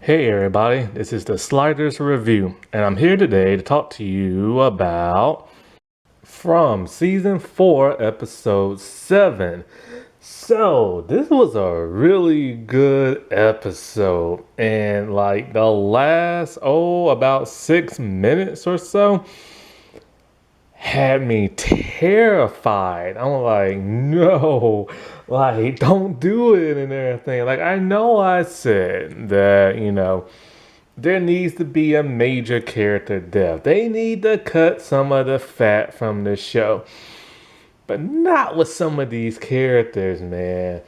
Hey everybody, this is the Sliders Review, and I'm here today to talk to you about from season 4, episode 7. So, this was a really good episode, and like the last, about 6 minutes or so had me terrified. I'm like, no, like, don't do it and everything. Like, I know I said that, there needs to be a major character death. They need to cut some of the fat from the show. But not with some of these characters, man.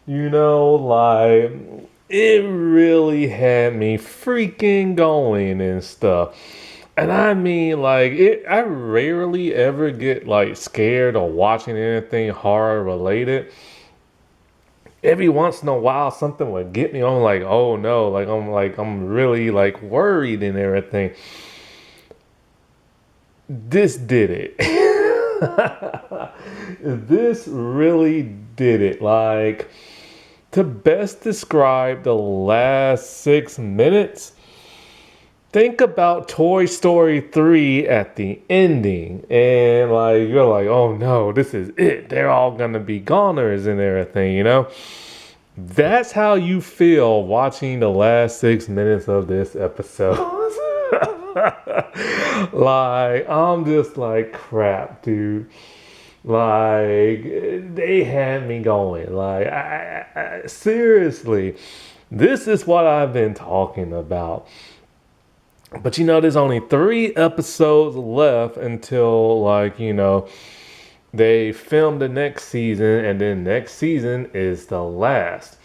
Like, it really had me freaking going and stuff. And I mean, like, I rarely ever get, like, scared or watching anything horror related. Every once in a while, something would get me. I'm like, oh no, I'm really, like, worried and everything. This did it. This really did it. Like, to best describe the last 6 minutes, think about Toy Story 3 at the ending. And, like, you're like, oh no, this is it. They're all gonna be goners and everything. That's how you feel watching the last 6 minutes of this episode. Like, I'm just like, crap, dude. Like, they had me going. Like, seriously, this is what I've been talking about. But there's only 3 episodes left until, like, they film the next season, and then next season is the last.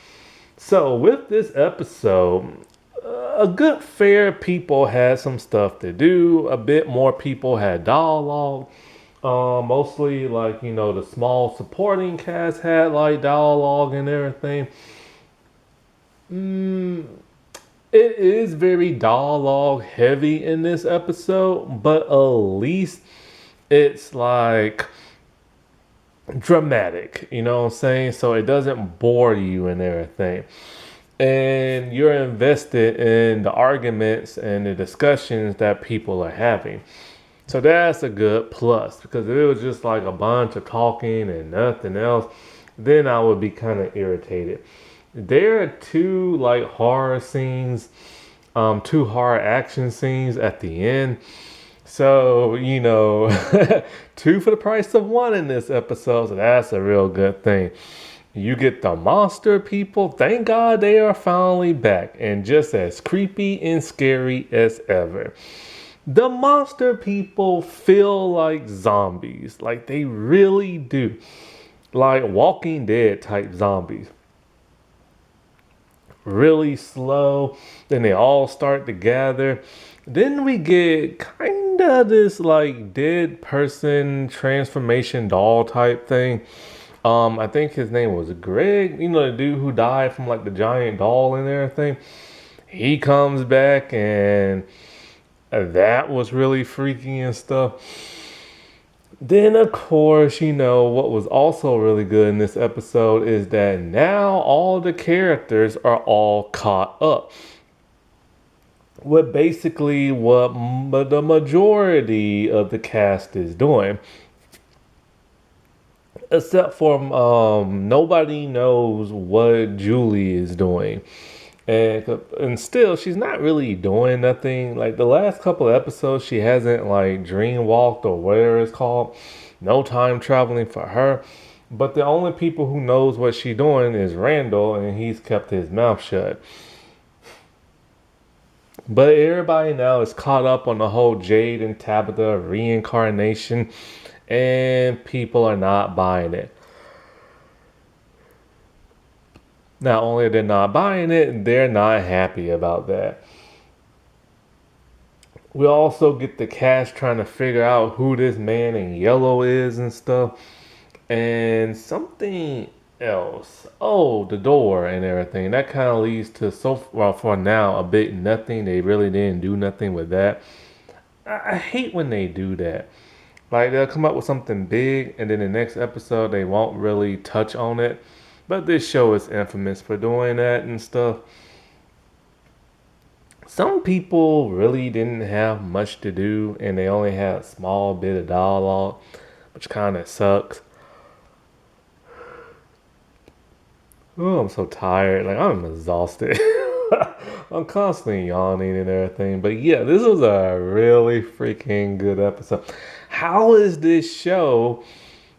So with this episode, a good fair people had some stuff to do. A bit more people had dialogue. Mostly, like, the small supporting cast had, like, dialogue and everything. It is very dialogue heavy in this episode, but at least it's like dramatic, you know what I'm saying? So it doesn't bore you and everything. And you're invested in the arguments and the discussions that people are having. So that's a good plus, because if it was just like a bunch of talking and nothing else, then I would be kind of irritated. There are two, like, horror scenes, two horror action scenes at the end. So, two for the price of one in this episode. So that's a real good thing. You get the monster people. Thank God they are finally back and just as creepy and scary as ever. The monster people feel like zombies. Like, they really do. Like Walking Dead type zombies. Really slow. Then they all start to gather. Then we get kind of this, like, dead person transformation doll type thing. I think his name was Greg. The dude who died from, like, the giant doll and everything. He comes back, and that was really freaky and stuff. Then, of course, what was also really good in this episode is that now all the characters are all caught up with basically what the majority of the cast is doing. Except for nobody knows what Julie is doing. And still, she's not really doing nothing. Like, the last couple of episodes, she hasn't, like, dream walked or whatever it's called. No time traveling for her. But the only people who knows what she's doing is Randall, and he's kept his mouth shut. But everybody now is caught up on the whole Jade and Tabitha reincarnation, and people are not buying it. Not only are they not buying it, they're not happy about that. We also get the cast trying to figure out who this man in yellow is and stuff. And something else. Oh, the door and everything. That kind of leads to, for now, a bit nothing. They really didn't do nothing with that. I hate when they do that. Like, they'll come up with something big, and then the next episode, they won't really touch on it. But this show is infamous for doing that and stuff. some people really didn't have much to do and they only had a small bit of dialogue, which kind of sucks. Oh, I'm so tired. Like, I'm exhausted. I'm constantly yawning and everything. But yeah, this was a really freaking good episode. How is this show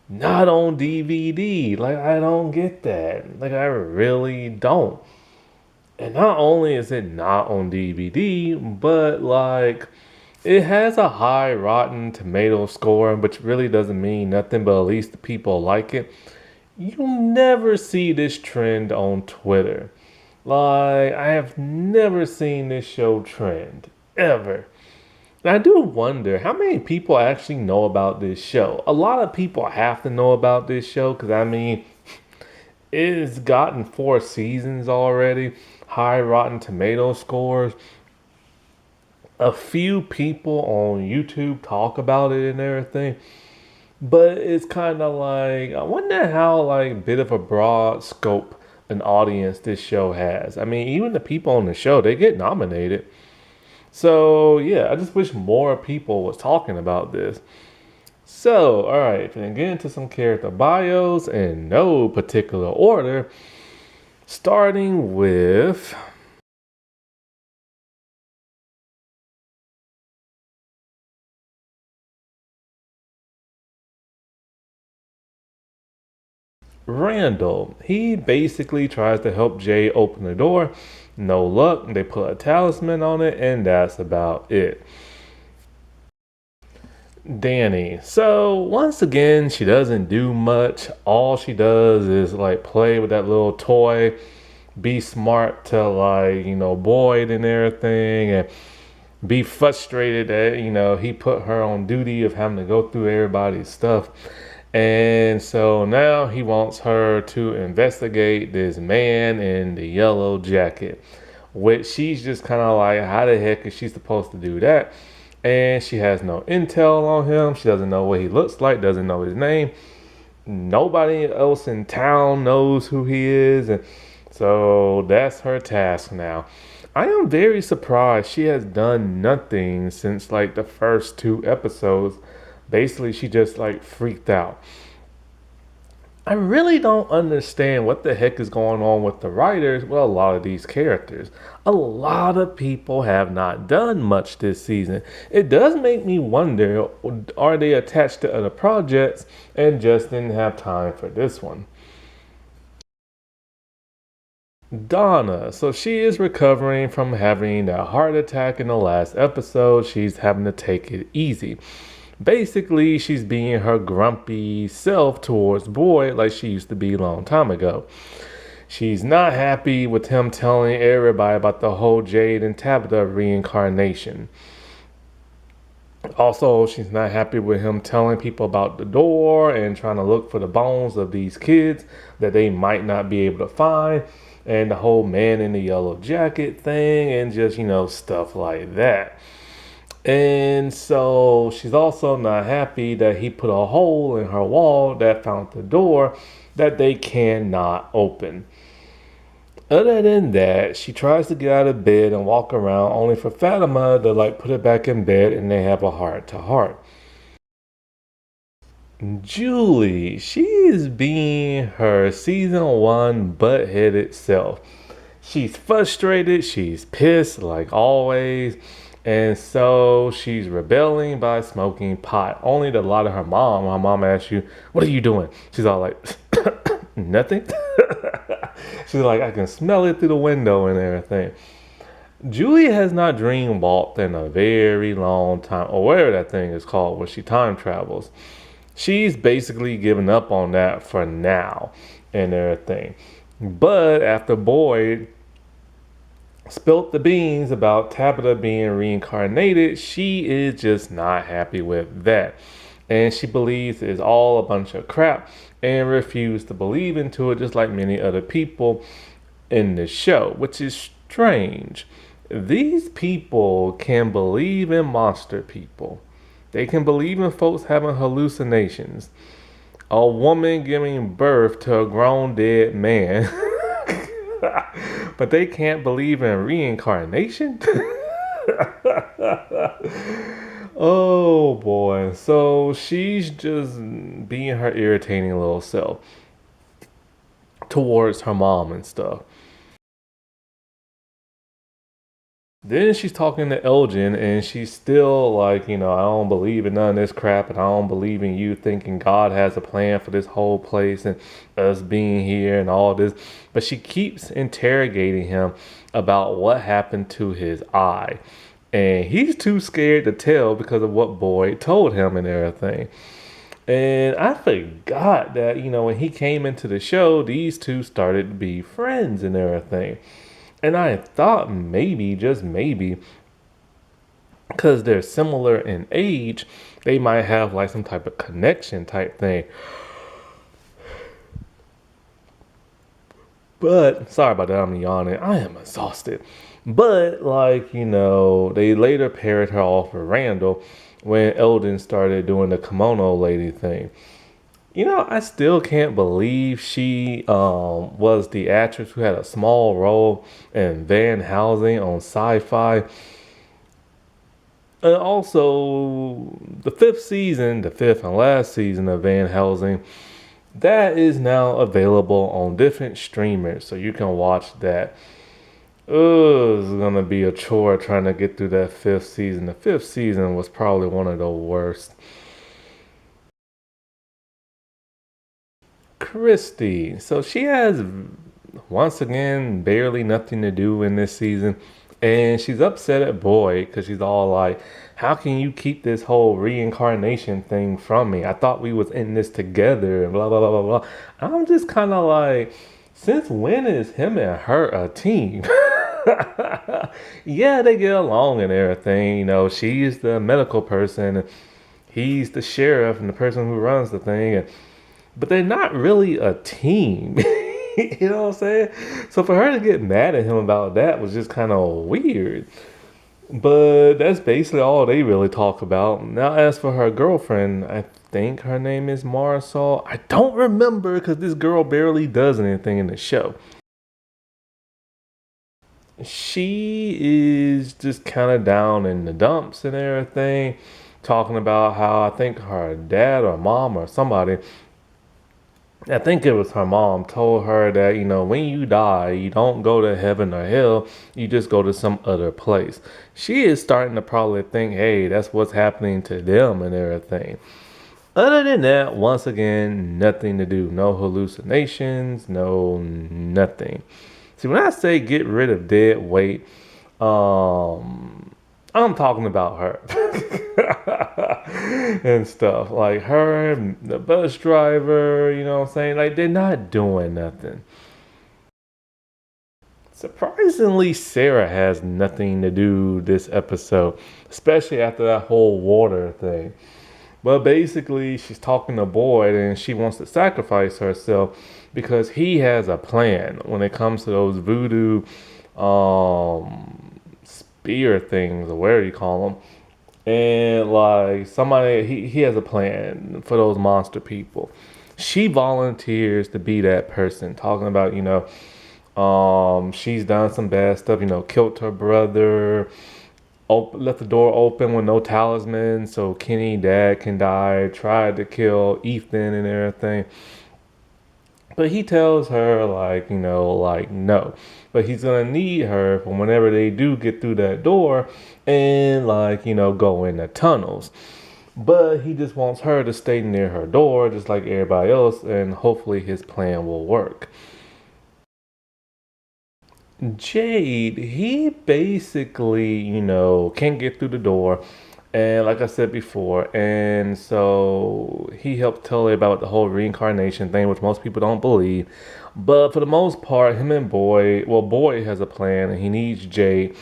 not on DVD? Like, I don't get that. Like, I really don't. And not only is it not on DVD, but like, it has a high Rotten Tomato score, which really doesn't mean nothing, but at least the people like it. You never see this trend on Twitter. Like, I have never seen this show trend, ever. And I do wonder how many people actually know about this show. A lot of people have to know about this show because, I mean, it's gotten 4 seasons already, high Rotten Tomato scores. A few people on YouTube talk about it and everything. But it's kind of like, I wonder how like bit of a broad scope an audience this show has. I mean, even the people on the show, they get nominated. So yeah, I just wish more people was talking about this. So, all right, then get into some character bios in no particular order, starting with Randall. He basically tries to help Jay open the door. No luck. They put a talisman on it, and that's about it. Danny. So once again, she doesn't do much. All she does is like play with that little toy, be smart to like, Boyd and everything, and be frustrated that, he put her on duty of having to go through everybody's stuff. And so now he wants her to investigate this man in the yellow jacket, which she's just kind of like, how the heck is she supposed to do that? And she has no intel on him. She doesn't know what he looks like, doesn't know his name. Nobody else in town knows who he is. And so that's her task now. I am very surprised she has done nothing since like the first 2 episodes. Basically, she just like freaked out. I really don't understand what the heck is going on with the writers with a lot of these characters. A lot of people have not done much this season. It does make me wonder, are they attached to other projects and just didn't have time for this one? Donna. So she is recovering from having a heart attack in the last episode. She's having to take it easy. Basically, she's being her grumpy self towards Boyd like she used to be a long time ago. She's not happy with him telling everybody about the whole Jade and Tabitha reincarnation. Also, she's not happy with him telling people about the door and trying to look for the bones of these kids that they might not be able to find. And the whole man in the yellow jacket thing and just, stuff like that. And so she's also not happy that he put a hole in her wall that found the door that they cannot open. Other than that, she tries to get out of bed and walk around only for Fatima to like put her back in bed and they have a heart to heart. Julie, she is being her season 1 butt-headed self. She's frustrated, she's pissed like always. And so she's rebelling by smoking pot. Only to lie to her mom. My mom asks you, what are you doing? She's all like, nothing. She's like, I can smell it through the window and everything. Julie has not dream walked in a very long time, or whatever that thing is called, where she time travels. She's basically given up on that for now and everything. But after Boyd spilt the beans about Tabitha being reincarnated, she is just not happy with that. And she believes it's all a bunch of crap and refused to believe into it just like many other people in the show, which is strange. These people can believe in monster people. They can believe in folks having hallucinations. A woman giving birth to a grown dead man. But they can't believe in reincarnation? Oh boy. So she's just being her irritating little self towards her mom and stuff. Then she's talking to Elgin and she's still like, I don't believe in none of this crap and I don't believe in you thinking God has a plan for this whole place and us being here and all this. But she keeps interrogating him about what happened to his eye. And he's too scared to tell because of what Boyd told him and everything. And I forgot that, when he came into the show, these two started to be friends and everything. And I thought maybe, just maybe, because they're similar in age, they might have like some type of connection type thing. But sorry about that, I'm yawning. I am exhausted. But they later paired her off with Randall when Eldon started doing the kimono lady thing. I still can't believe she was the actress who had a small role in Van Helsing on Sci-Fi. And also, the fifth and last season of Van Helsing, that is now available on different streamers, so you can watch that. Oh, it's gonna be a chore trying to get through that fifth season. The fifth season was probably one of the worst. Christy. So she has, once again, barely nothing to do in this season. And she's upset at Boyd because she's all like, how can you keep this whole reincarnation thing from me? I thought we was in this together and blah, blah, blah, blah, blah. I'm just kind of like, since when is him and her a team? Yeah, they get along and everything. She's the medical person. He's the sheriff and the person who runs the thing. But they're not really a team. You know what I'm saying? So for her to get mad at him about that was just kind of weird. But that's basically all they really talk about. Now, as for her girlfriend, I think her name is Marisol. I don't remember because this girl barely does anything in the show. She is just kind of down in the dumps and everything, talking about how I think her dad or mom or somebody, I think it was her mom, told her that, when you die, you don't go to heaven or hell, you just go to some other place. She is starting to probably think, hey, that's what's happening to them and everything. Other than that, once again, nothing to do. No hallucinations, no nothing. See, when I say get rid of dead weight, I'm talking about her and stuff. Like her, the bus driver, what I'm saying? Like they're not doing nothing. Surprisingly, Sarah has nothing to do this episode, especially after that whole water thing. But basically, she's talking to Boyd and she wants to sacrifice herself because he has a plan when it comes to those voodoo spear things or whatever you call them. And like somebody, he has a plan for those monster people. She volunteers to be that person, talking about, she's done some bad stuff, killed her brother, left the door open with no talisman so Kenny dad can die, tried to kill Ethan and everything. But he tells her no. But he's gonna need her for whenever they do get through that door and go in the tunnels. But he just wants her to stay near her door just like everybody else, and hopefully his plan will work. Jade, he basically, can't get through the door. And like I said before, and so he helped tell her about the whole reincarnation thing, which most people don't believe. But for the most part, him and Boyd has a plan and he needs Jade.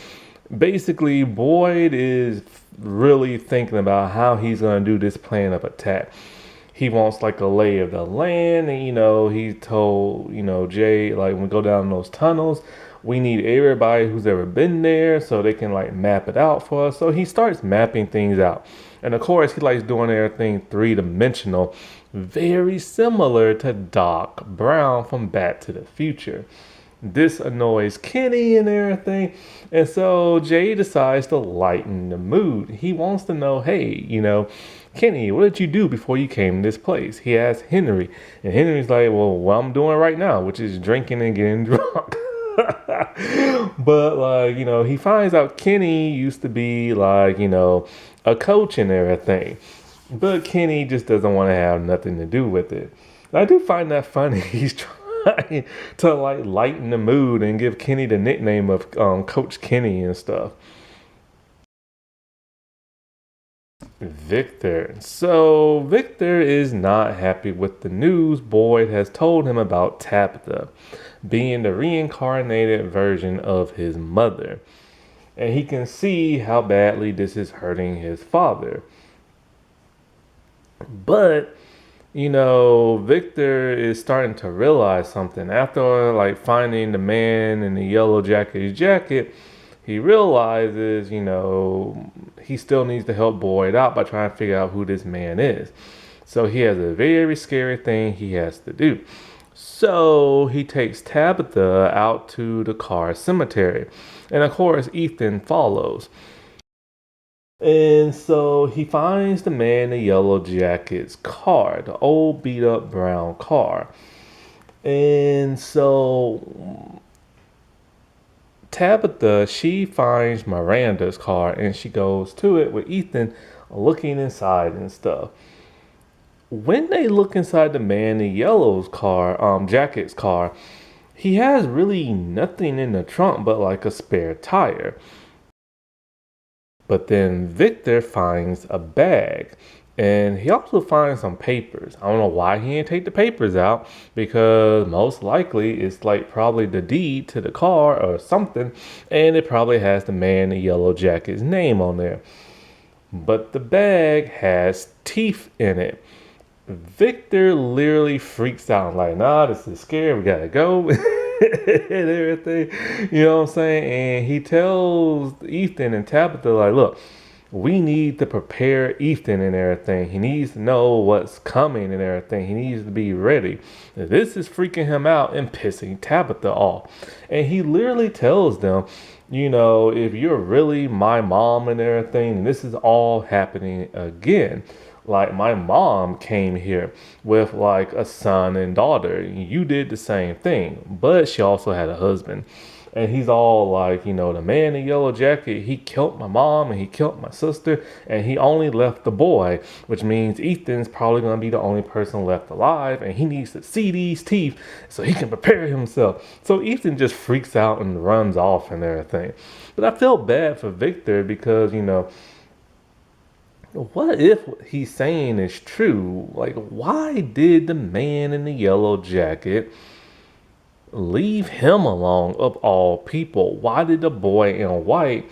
Basically, Boyd is really thinking about how he's going to do this plan of attack. He wants like a lay of the land, and he told, Jade, like when we go down those tunnels, we need everybody who's ever been there so they can map it out for us. So he starts mapping things out. And of course, he likes doing everything three-dimensional, very similar to Doc Brown from Back to the Future. This annoys Kenny and everything. And so Jay decides to lighten the mood. He wants to know, hey, Kenny, what did you do before you came to this place? He asks Henry. And Henry's like, well, what I'm doing right now, which is drinking and getting drunk. But he finds out Kenny used to be a coach and everything. But Kenny just doesn't want to have nothing to do with it. I do find that funny. He's trying to lighten the mood and give Kenny the nickname of Coach Kenny and stuff. Victor. So Victor is not happy with the news Boyd has told him about Tabitha being the reincarnated version of his mother. And he can see how badly this is hurting his father. But, Victor is starting to realize something. After finding the man in the yellow jacket, he realizes, he still needs to help Boyd out by trying to figure out who this man is. So he has a very scary thing he has to do. So he takes Tabitha out to the car cemetery. And of course, Ethan follows. And so he finds the man in the yellow jacket's car, the old beat up brown car. And so Tabitha, she finds Miranda's car and she goes to it with Ethan looking inside and stuff. When they look inside the man in yellow's car, jacket's car, he has really nothing in the trunk but a spare tire. But then Victor finds a bag and he also finds some papers. I don't know why he didn't take the papers out, because most likely it's probably the deed to the car or something, and it probably has the man in the yellow jacket's name on there. But the bag has teeth in it. Victor literally freaks out, nah, this is scary, we gotta go. And everything, you know what I'm saying? And he tells Ethan and Tabitha, look, we need to prepare Ethan and everything. He needs to know what's coming and everything. He needs to be ready. This is freaking him out and pissing Tabitha off. And he literally tells them, if you're really my mom and everything, this is all happening again. My mom came here with a son and daughter. You did the same thing, but she also had a husband. And he's all the man in the yellow jacket, he killed my mom and he killed my sister and he only left the boy, which means Ethan's probably going to be the only person left alive and he needs to see these teeth so he can prepare himself. So Ethan just freaks out and runs off and everything. But I feel bad for Victor because, what if what he's saying is true? Why did the man in the yellow jacket leave him alone of all people? Why did the boy in white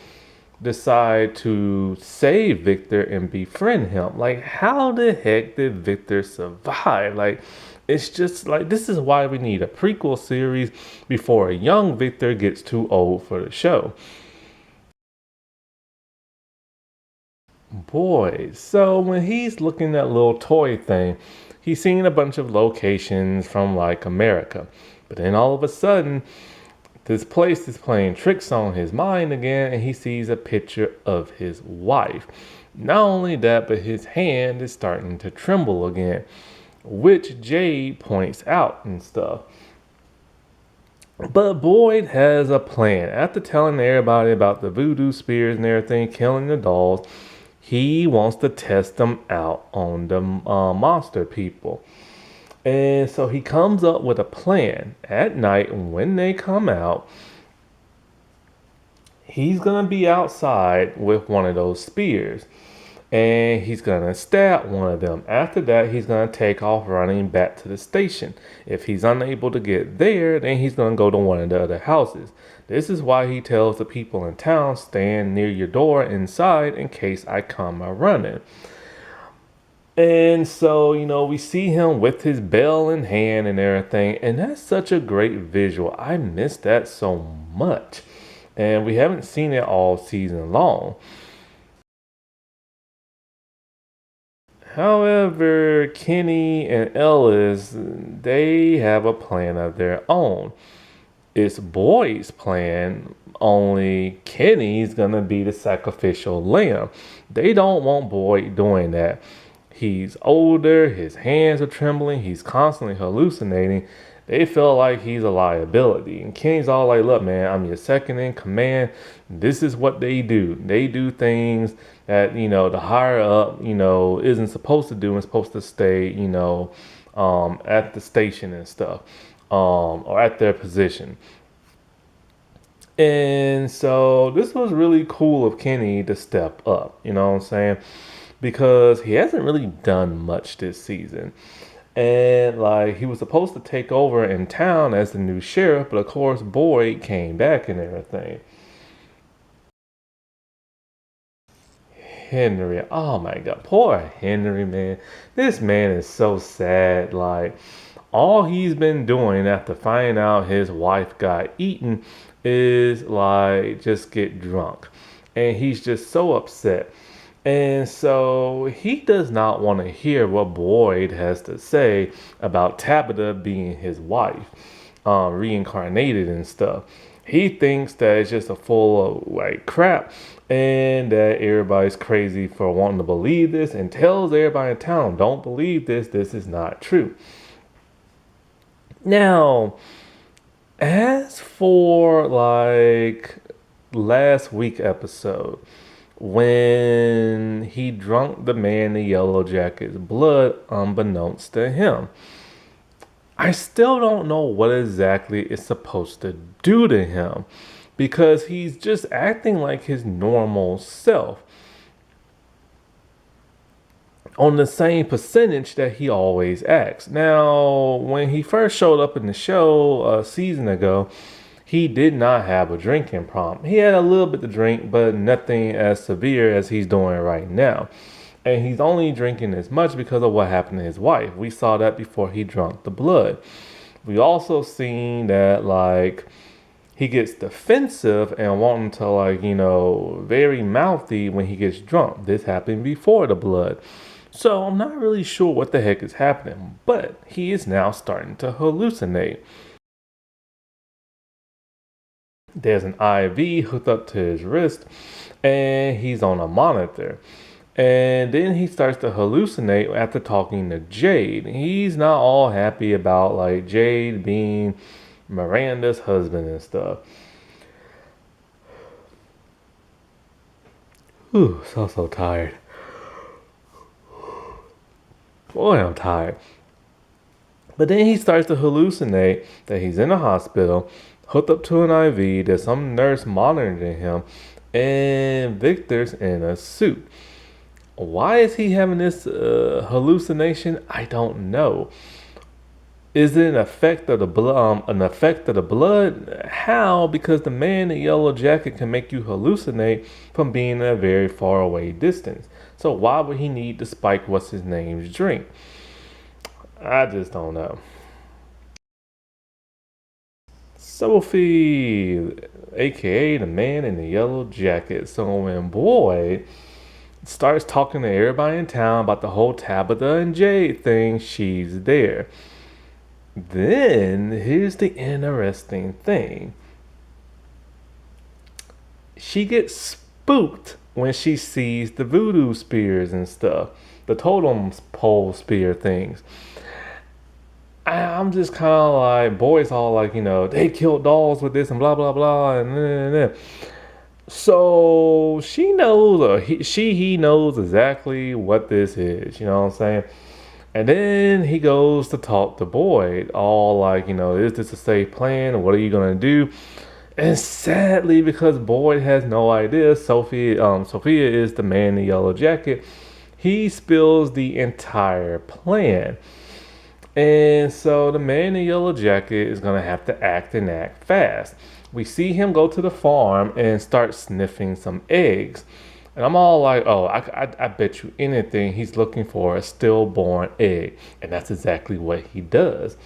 decide to save Victor and befriend him? How the heck did Victor survive? It's just this is why we need a prequel series before a young Victor gets too old for the show. Boy, so when he's looking at little toy thing, he's seeing a bunch of locations from America. But then all of a sudden, this place is playing tricks on his mind again, and he sees a picture of his wife. Not only that, but his hand is starting to tremble again, which Jade points out and stuff. But Boyd has a plan. After telling everybody about the voodoo spears and everything, killing the dolls, he wants to test them out on the monster people. And so he comes up with a plan. At night, when they come out, he's going to be outside with one of those spears. And he's going to stab one of them. After that, he's going to take off running back to the station. If he's unable to get there, then he's going to go to one of the other houses. This is why he tells the people in town, stand near your door inside in case I come running. And so, we see him with his bell in hand and everything. And that's such a great visual. I miss that so much. And we haven't seen it all season long. However, Kenny and Ellis, they have a plan of their own. it's Boyd's plan, only Kenny's gonna be the sacrificial lamb. They don't want Boyd doing that. He's older, his hands are trembling, he's constantly hallucinating. They feel like he's a liability. And Kenny's all like, look, man, I'm your second in command. This is what they do. They do things that, the higher up, isn't supposed to do and supposed to stay, at the station and stuff, or at their position. And so this was really cool of Kenny to step up, you know what I'm saying? Because he hasn't really done much this season. And like he was supposed to take over in town as the new sheriff, but of course Boyd came back and everything. Henry, oh my god, poor Henry, man. This man is so sad. Like all he's been doing after finding out his wife got eaten is like just get drunk. And he's just so upset. And so he does not want to hear what Boyd has to say about Tabitha being his wife, reincarnated and stuff. He thinks that it's just a full of like crap and that everybody's crazy for wanting to believe this and tells everybody in town, don't believe this. This is not true. Now, as for like last week episode, when he drunk the man in the yellow jacket's blood unbeknownst to him. I still don't know what exactly it's supposed to do to him because he's just acting like his normal self on the same percentage that he always acts. Now, when he first showed up in the show a season ago, he did not have a drinking problem. He had a little bit to drink, but nothing as severe as he's doing right now. And he's only drinking as much because of what happened to his wife. We saw that before he drank the blood. We also seen that like he gets defensive and wanting to like, very mouthy when he gets drunk. This happened before the blood. So I'm not really sure what the heck is happening, but he is now starting to hallucinate. There's an IV hooked up to his wrist and he's on a monitor. And then he starts to hallucinate after talking to Jade. He's not all happy about like Jade being Miranda's husband and stuff. Whew, so tired. Boy, I'm tired. But then he starts to hallucinate that he's in a hospital, hooked up to an IV, there's some nurse monitoring him, and Victor's in a suit. Why is he having this hallucination? I don't know. Is it an effect of the blood? How? Because the man in the yellow jacket can make you hallucinate from being at a very far away distance. So why would he need to spike what's his name's drink? I just don't know. Sophie, aka the man in the yellow jacket. So when Boyd starts talking to everybody in town about the whole Tabitha and Jade thing, she's there. Then here's the interesting thing. She gets spooked when she sees the voodoo spears and stuff, the totem pole spear things. I'm just kind of like, Boyd's all like, they killed dolls with this and blah, blah, blah. And so she knows, or he knows exactly what this is. You know what I'm saying? And then he goes to talk to Boyd, all like, is this a safe plan? What are you going to do? And sadly, because Boyd has no idea, Sophia is the man in the yellow jacket, he spills the entire plan. And so the man in the yellow jacket is going to have to act fast. We see him go to the farm and start sniffing some eggs. And I'm all like, oh, I bet you anything he's looking for a stillborn egg. And that's exactly what he does.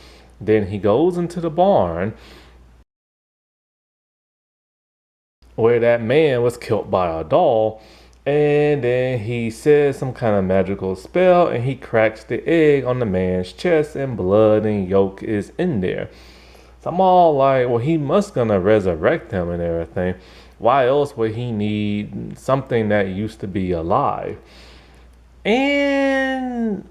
Then he goes into the barn where that man was killed by a doll. And then he says some kind of magical spell and he cracks the egg on the man's chest and blood and yolk is in there. So I'm all like, well, he must gonna resurrect him and everything. Why else would he need something that used to be alive? And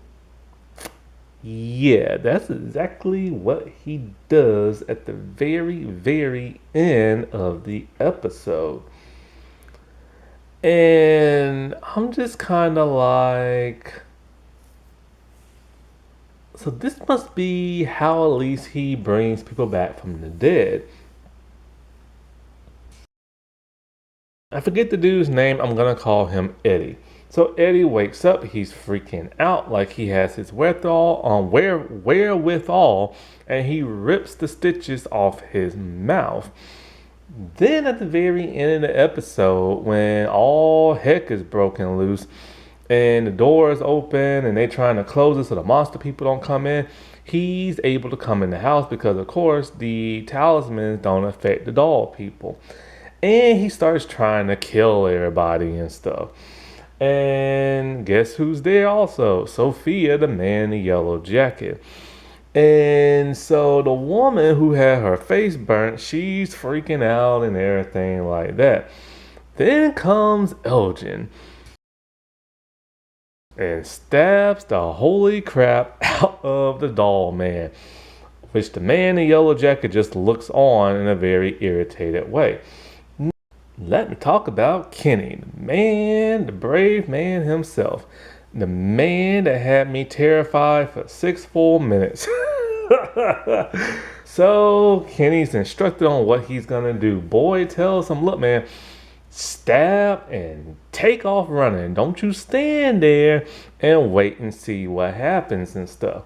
yeah, that's exactly what he does at the very, very end of the episode. And I'm just kind of like, so this must be how at least he brings people back from the dead. I forget the dude's name. I'm gonna call him Eddie. So Eddie wakes up. He's freaking out, like he has his wherewithal, and he rips the stitches off his mouth. Then at the very end of the episode, when all heck is broken loose, and the door is open, and they trying to close it so the monster people don't come in, he's able to come in the house because, of course, the talismans don't affect the doll people. And he starts trying to kill everybody and stuff. And guess who's there also? Sophia, the man in the yellow jacket. And so the woman who had her face burnt, she's freaking out and everything like that. Then comes Elgin and stabs the holy crap out of the doll man, which the man in the yellow jacket just looks on in a very irritated way. Let me talk about Kenny, the man, the brave man himself. The man that had me terrified for 6 full minutes. So Kenny's instructed on what he's gonna do. Boy tells him, look man, stab and take off running. Don't you stand there and wait and see what happens and stuff.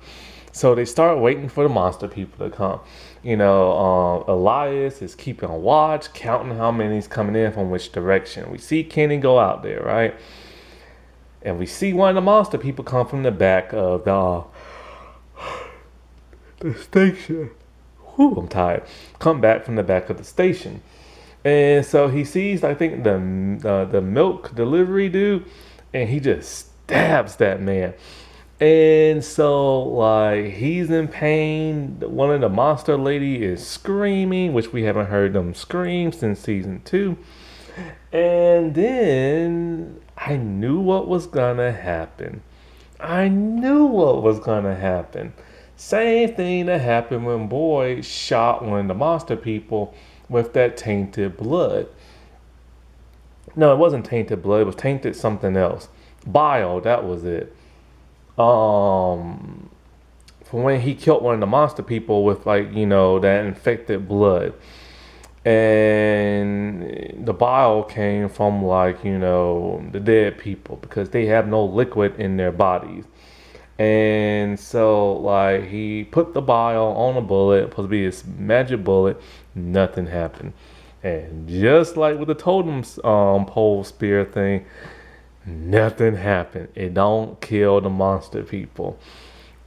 So they start waiting for the monster people to come. Elias is keeping a watch, counting how many's coming in from which direction. We see Kenny go out there, right? And we see one of the monster people come from the back of the station. Whew, I'm tired. Come back from the back of the station. And so he sees, I think, the milk delivery dude, and he just stabs that man. And so, like, he's in pain. One of the monster lady is screaming, which we haven't heard them scream since season 2. And then I knew what was gonna happen. Same thing that happened when Boy shot one of the monster people with that tainted blood. No, it wasn't tainted blood. It was tainted something else. Bile, that was it. For when he killed one of the monster people with that infected blood, and the bile came from the dead people because they have no liquid in their bodies. And so he put the bile on a bullet, supposed to be his magic bullet. Nothing happened. And just like with the totem pole spear thing, nothing happened. It don't kill the monster people.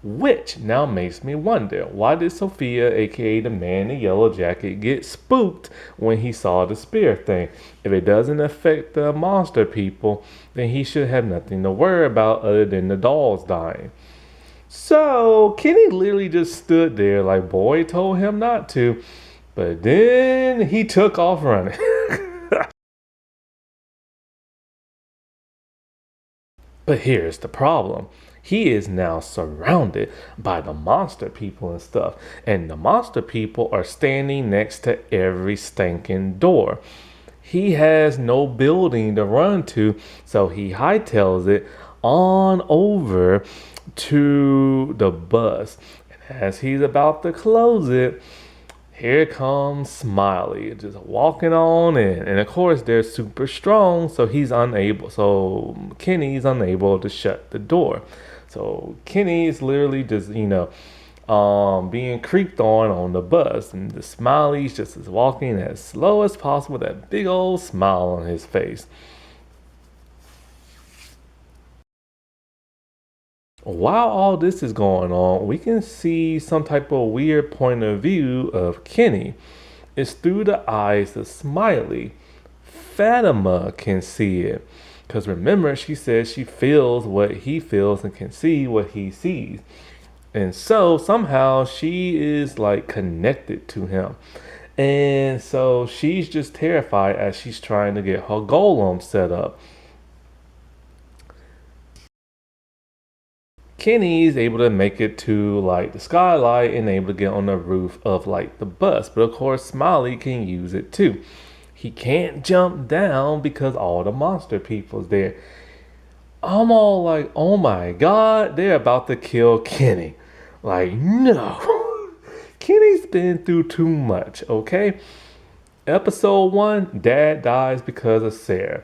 Which now makes me wonder, why did Sophia, aka the man in the yellow jacket, get spooked when he saw the spear thing? If it doesn't affect the monster people, then he should have nothing to worry about other than the dolls dying. So Kenny literally just stood there like Boy told him not to, but then he took off running. But here's the problem. He is now surrounded by the monster people and stuff. And the monster people are standing next to every stinking door. He has no building to run to, so he hightails it on over to the bus. And as he's about to close it, here comes Smiley, just walking on in. And of course, they're super strong, so Kenny's unable to shut the door. So Kenny is literally just, being creeped on the bus. And the Smiley's just is walking as slow as possible with that big old smile on his face. While all this is going on, we can see some type of weird point of view of Kenny. It's through the eyes of Smiley. Fatima can see it. Because remember, she says she feels what he feels and can see what he sees. And so somehow she is like connected to him. And so she's just terrified as she's trying to get her golem set up. Kenny's able to make it to like the skylight and able to get on the roof of like the bus. But of course, Smiley can use it too. He can't jump down because all the monster people's there. I'm all like, oh my god, they're about to kill Kenny. Like, no. Kenny's been through too much, okay? Episode 1, Dad dies because of Sarah.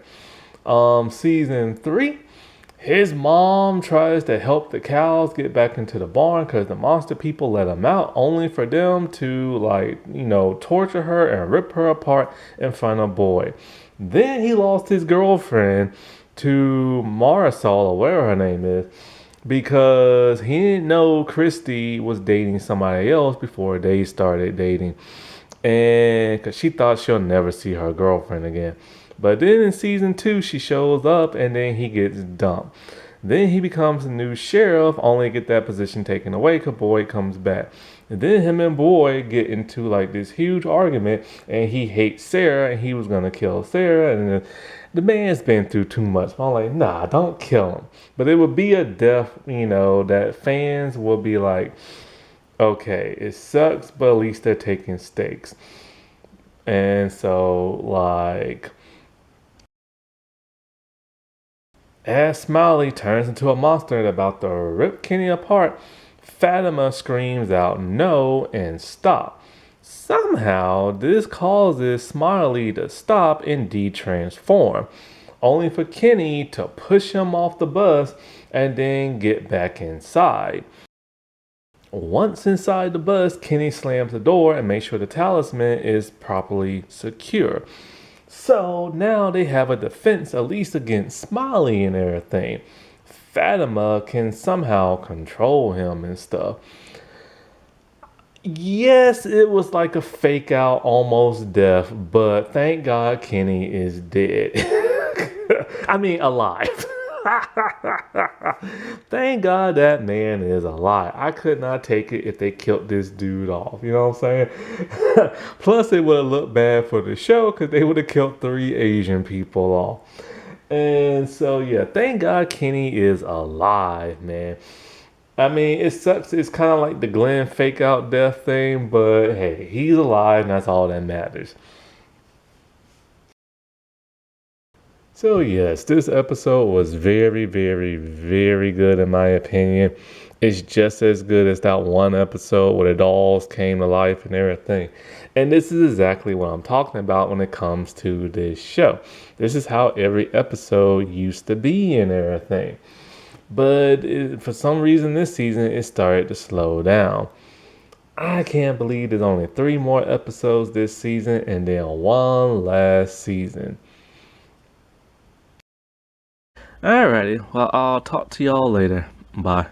Season 3, his mom tries to help the cows get back into the barn because the monster people let them out, only for them to, like, torture her and rip her apart in front of Boy. Then he lost his girlfriend to Marisol, or whatever her name is, because he didn't know Christy was dating somebody else before they started dating. And because she thought she'll never see her girlfriend again. But then in season 2, she shows up and then he gets dumped. Then he becomes a new sheriff, only to get that position taken away because Boy comes back. And then him and Boy get into like this huge argument, and he hates Sarah, and he was gonna kill Sarah. And the man's been through too much. I'm like, nah, don't kill him. But it would be a death, that fans will be like, okay, it sucks, but at least they're taking stakes. And so, like, as Smiley turns into a monster and about to rip Kenny apart, Fatima screams out no and stop. Somehow, this causes Smiley to stop and de-transform, only for Kenny to push him off the bus and then get back inside. Once inside the bus, Kenny slams the door and makes sure the talisman is properly secure. So now they have a defense, at least against Smiley and everything. Fatima can somehow control him and stuff. Yes, it was like a fake out, almost death, but thank God Kenny is dead. I mean, alive. Thank God that man is alive. I could not take it if they killed this dude off. You know what I'm saying? Plus, it would have looked bad for the show because they would have killed 3 Asian people off. And so, yeah, thank God Kenny is alive, man. I mean, it sucks. It's kind of like the Glenn fake out death thing, but hey, he's alive and that's all that matters. So yes, this episode was very, very, very good in my opinion. It's just as good as that one episode where the dolls came to life and everything. And this is exactly what I'm talking about when it comes to this show. This is how every episode used to be and everything. But for some reason this season, it started to slow down. I can't believe there's only 3 more episodes this season and then one last season. Alrighty, well, I'll talk to y'all later. Bye.